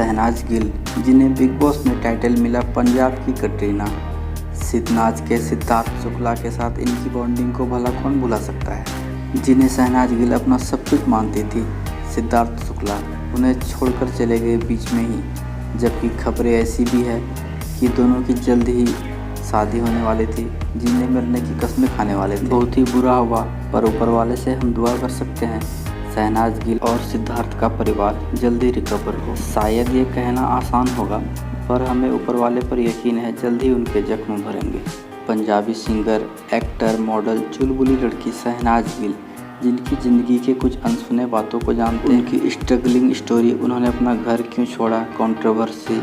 शहनाज गिल, जिन्हें big boss में title मिला पंजाब की कटरीना। सिद्धनाज के सिद्धार्थ शुक्ला के साथ इनकी बॉन्डिंग को भला कौन भुला सकता है, जिन्हें शहनाज गिल अपना सब कुछ मानती थी। सिद्धार्थ शुक्ला उन्हें छोड़कर चले गए बीच में ही, जबकि खबरें ऐसी भी है कि दोनों की जल्द ही शादी होने वाली थी, जिन्हें मरने की कस्में खाने वाले थे। बहुत ही बुरा हुआ, पर ऊपर वाले से हम दुआ कर सकते हैं शहनाज गिल और सिद्धार्थ का परिवार जल्दी रिकवर हो। शायद ये कहना आसान होगा, पर हमें ऊपर वाले पर यकीन है जल्द ही उनके जख्म भरेंगे। पंजाबी सिंगर, एक्टर, मॉडल, चुलबुली लड़की शहनाज गिल, जिनकी ज़िंदगी के कुछ अनसुने बातों को जानते हैं, उनकी स्ट्रगलिंग स्टोरी, उन्होंने अपना घर क्यों छोड़ा, कंट्रोवर्सी,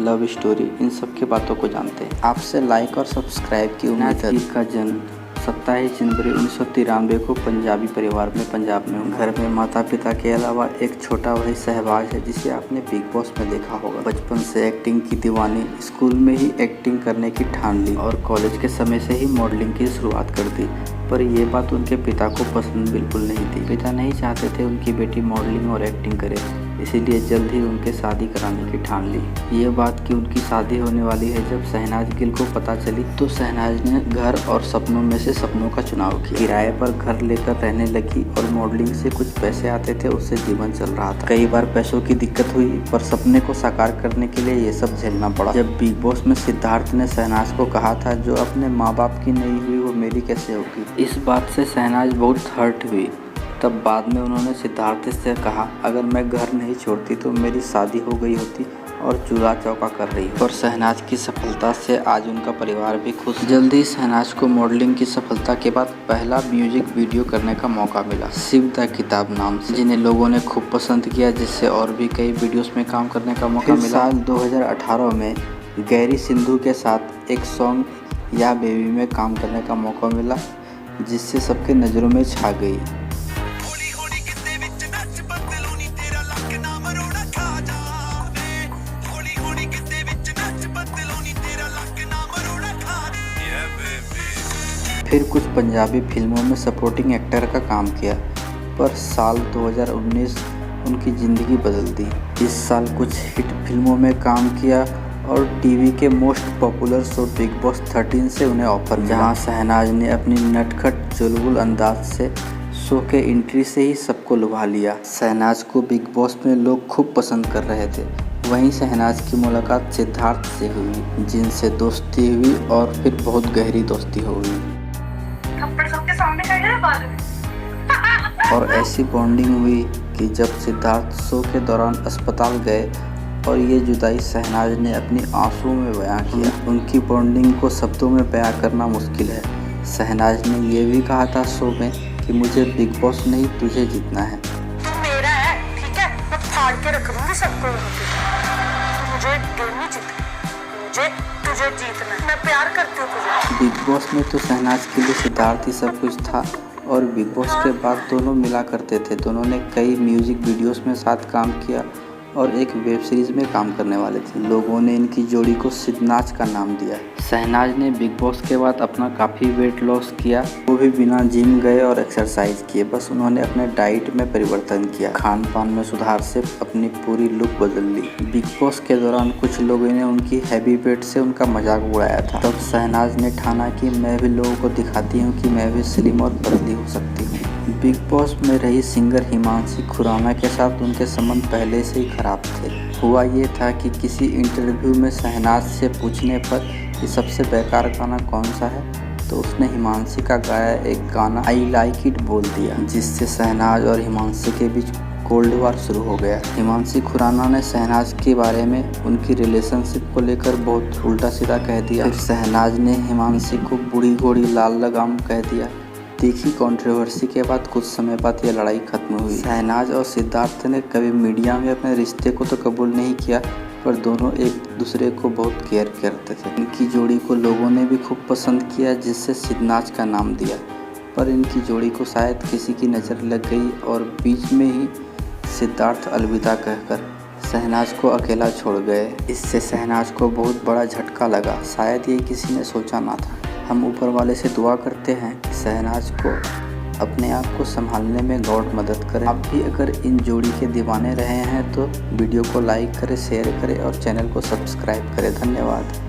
लव स्टोरी, इन सब के बातों को जानते हैं। आपसे लाइक और सब्सक्राइब की उम्मीद है। का जन्म 27 जनवरी 1993 को पंजाबी परिवार में पंजाब में हुआ। घर में माता पिता के अलावा एक छोटा भाई सहबाज है, जिसे आपने बिग बॉस में देखा होगा। बचपन से एक्टिंग की दीवानी, स्कूल में ही एक्टिंग करने की ठान ली और कॉलेज के समय से ही मॉडलिंग की शुरुआत कर दी। पर यह बात उनके पिता को पसंद बिल्कुल नहीं थी। पिता नहीं चाहते थे उनकी बेटी मॉडलिंग और एक्टिंग करे, इसीलिए जल्द ही उनके शादी कराने की ठान ली। ये बात कि उनकी शादी होने वाली है जब शहनाज गिल को पता चली, तो शहनाज ने घर और सपनों में से सपनों का चुनाव किया। किराए पर घर लेकर रहने लगी और मॉडलिंग से कुछ पैसे आते थे, उससे जीवन चल रहा था। कई बार पैसों की दिक्कत हुई, पर सपने को साकार करने के लिए ये सब झेलना पड़ा। जब बिग बॉस में सिद्धार्थ ने शहनाज को कहा था, जो अपने माँ बाप की नहीं हुई वो मेरी कैसे होगी, इस बात से शहनाज बहुत हर्ट हुई। तब बाद में उन्होंने सिद्धार्थ से कहा, अगर मैं घर नहीं छोड़ती तो मेरी शादी हो गई होती और चूल्हा चौका कर रही है। और शहनाज की सफलता से आज उनका परिवार भी खुश। जल्दी शहनाज को मॉडलिंग की सफलता के बाद पहला म्यूजिक वीडियो करने का मौका मिला, शिव द किताब नाम से, जिन्हें लोगों ने खूब पसंद किया, जिससे और भी कई वीडियोस में काम करने का मौका मिला। साल 2018 में गैरी सिंधु के साथ एक सॉन्ग या बेबी में काम करने का मौका मिला, जिससे सबके नज़रों में छा गई। फिर कुछ पंजाबी फिल्मों में सपोर्टिंग एक्टर का काम किया, पर साल 2019 उनकी ज़िंदगी बदल दी। इस साल कुछ हिट फिल्मों में काम किया और टीवी के most popular show big boss 13 से उन्हें ऑफर मिला, जहां शहनाज ने अपनी नटखट चुलबुल अंदाज से शो के एंट्री से ही सबको लुभा लिया। शहनाज को बिग बॉस में लोग खूब पसंद कर रहे थे। वहीं शहनाज की मुलाकात सिद्धार्थ से हुई, जिनसे दोस्ती हुई और फिर बहुत गहरी दोस्ती हो गई और ऐसी बॉन्डिंग हुई कि जब सिद्धार्थ शो के दौरान अस्पताल गए और ये जुदाई शहनाज ने अपनी आंसुओं में बयां किया। उनकी बॉन्डिंग को शब्दों में बयां करना मुश्किल है। शहनाज ने ये भी कहा था शो में कि मुझे बिग बॉस नहीं, तुझे जीतना है। तू मेरा है, ठीक है, मैं फाड़ के रख दूंगी सबको। मुझे गेम नहीं जीतना, तुझे जीतना है। मैं प्यार करती हूँ तुझे। बिग बॉस में तो शहनाज के लिए सिद्धार्थ ही सब कुछ था और बिग बॉस के बाद दोनों मिला करते थे। दोनों ने कई म्यूजिक वीडियोस में साथ काम किया और एक वेब सीरीज में काम करने वाले थे। लोगों ने इनकी जोड़ी को सिद्धनाज का नाम दिया। शहनाज ने बिग बॉस के बाद अपना काफ़ी वेट लॉस किया, वो भी बिना जिम गए और एक्सरसाइज किए। बस उन्होंने अपने डाइट में परिवर्तन किया, खान पान में सुधार से अपनी पूरी लुक बदल ली। बिग बॉस के दौरान कुछ लोगों ने उनकी हैवी वेट से उनका मजाक उड़ाया था। तब शहनाज ने ठाना कि मैं भी लोगों को दिखाती हूँ कि मैं भी स्लिम और पतली हो सकती हूँ। बिग बॉस में रही सिंगर हिमांशी खुराना के साथ उनके संबंध पहले से ही खराब थे। हुआ ये था कि किसी इंटरव्यू में शहनाज से पूछने पर कि सबसे बेकार गाना कौन सा है, तो उसने हिमांशी का गाया एक गाना आई लाइक इट बोल दिया, जिससे शहनाज और हिमांशी के बीच कोल्ड वार शुरू हो गया। हिमांशी खुराना ने शहनाज के बारे में उनकी रिलेशनशिप को लेकर बहुत उल्टा सीधा कह दिया। फिर शहनाज ने हिमांशी को बूढ़ी घोड़ी लाल लगाम कह दिया। तीखी कंट्रोवर्सी के बाद कुछ समय बाद यह लड़ाई खत्म हुई। शहनाज और सिद्धार्थ ने कभी मीडिया में अपने रिश्ते को तो कबूल नहीं किया, पर दोनों एक दूसरे को बहुत केयर करते थे। इनकी जोड़ी को लोगों ने भी खूब पसंद किया, जिससे सिद्धनाज का नाम दिया। पर इनकी जोड़ी को शायद किसी की नज़र लग गई और बीच में ही सिद्धार्थ अलविदा कहकर शहनाज को अकेला छोड़ गए। इससे शहनाज को बहुत बड़ा झटका लगा, शायद ये किसी ने सोचा ना था। हम ऊपर वाले से दुआ करते हैं कि शहनाज को अपने आप को संभालने में गॉड मदद करे। आप भी अगर इन जोड़ी के दीवाने रहे हैं तो वीडियो को लाइक करें, शेयर करें और चैनल को सब्सक्राइब करें। धन्यवाद।